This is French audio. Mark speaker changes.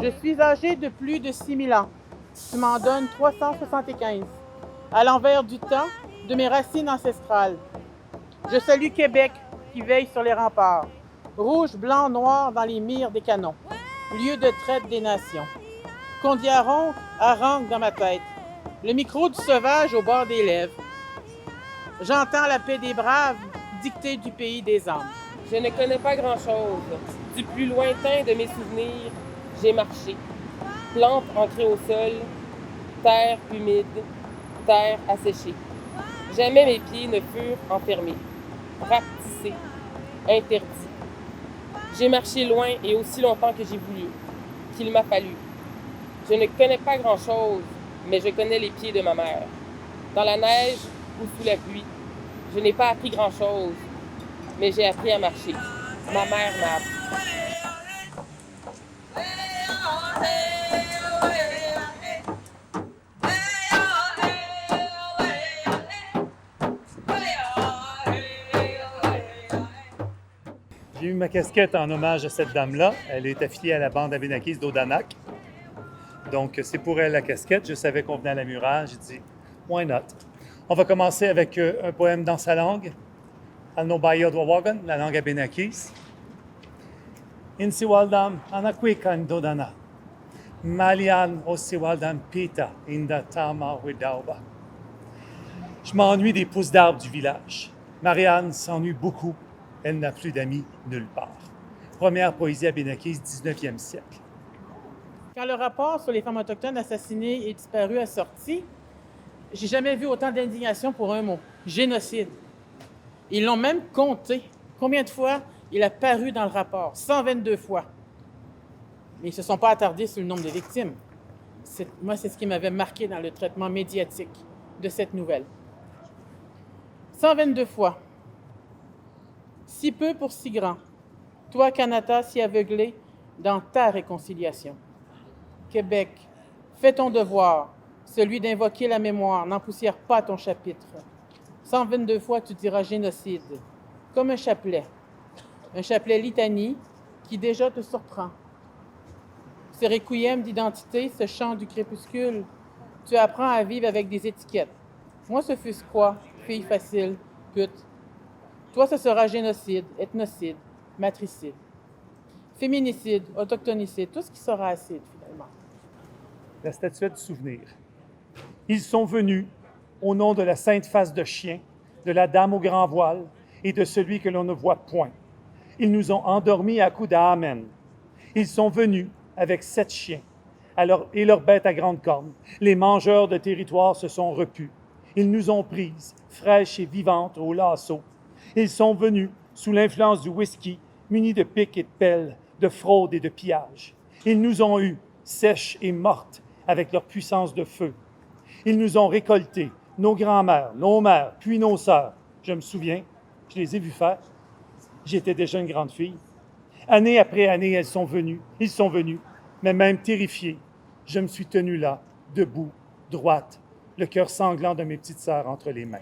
Speaker 1: Je suis âgé de plus de 6000 ans. Tu m'en donnes 375. À l'envers du temps, de mes racines ancestrales. Je salue Québec qui veille sur les remparts. Rouge, blanc, noir dans les mires des canons. Lieu de traite des nations. Kondiaronk harangue dans ma tête. Le micro du sauvage au bord des lèvres. J'entends la paix des braves, dictée du pays des âmes.
Speaker 2: Je ne connais pas grand-chose. Du plus lointain de mes souvenirs, j'ai marché. Plantes ancrées au sol, terre humide, terre asséchée. Jamais mes pieds ne furent enfermés, rapetissés, interdits. J'ai marché loin et aussi longtemps que j'ai voulu, qu'il m'a fallu. Je ne connais pas grand-chose, mais je connais les pieds de ma mère. Dans la neige ou sous la pluie, je n'ai pas appris grand-chose, mais j'ai appris à marcher. Ma mère m'a appris.
Speaker 3: J'ai eu ma casquette en hommage à cette dame-là. Elle est affiliée à la bande abénakise d'Odanak. Donc, c'est pour elle la casquette. Je savais qu'on venait à la murage. J'ai dit, why not? On va commencer avec un poème dans sa langue, Alnobayo Dwawagan, la langue abénakise. Insiwaldam anakwikan dodana. Malian osiwaldam pita inda tama widauba. Je m'ennuie des pousses d'arbres du village. Marianne s'ennuie beaucoup. Elle n'a plus d'amis nulle part. Première poésie abénakise, 19e siècle.
Speaker 1: Quand le rapport sur les femmes autochtones assassinées et disparues a sorti, j'ai jamais vu autant d'indignation pour un mot. Génocide. Ils l'ont même compté. Combien de fois il a paru dans le rapport? 122 fois. Mais ils ne se sont pas attardés sur le nombre de victimes. Moi, c'est ce qui m'avait marqué dans le traitement médiatique de cette nouvelle. 122 fois. Si peu pour si grand. Toi, Kanata, si aveuglé dans ta réconciliation. Québec, fais ton devoir, celui d'invoquer la mémoire, n'empoussière pas ton chapitre. 122 fois, tu diras génocide, comme un chapelet litanie qui déjà te surprend. Ce requiem d'identité, ce chant du crépuscule, tu apprends à vivre avec des étiquettes. Moi, ce fut quoi? Fille facile, pute. Toi, ce sera génocide, ethnocide, matricide, féminicide, autochtonicide, tout ce qui sera acide, finalement.
Speaker 3: La statuette du souvenir. Ils sont venus au nom de la sainte face de chien, de la dame au grand voile et de celui que l'on ne voit point. Ils nous ont endormis à coups d'Amen. Ils sont venus avec 7 chiens et leurs bêtes à grandes cornes. Les mangeurs de territoire se sont repus. Ils nous ont prises, fraîches et vivantes, au lasso. Ils sont venus sous l'influence du whisky, munis de pics et de pelles, de fraude et de pillage. Ils nous ont eus, sèches et mortes, avec leur puissance de feu. Ils nous ont récoltés, nos grands-mères, nos mères, puis nos sœurs. Je me souviens, je les ai vus faire. J'étais déjà une grande fille. Année après année, ils sont venus, mais même terrifiés. Je me suis tenue là, debout, droite, le cœur sanglant de mes petites sœurs entre les mains.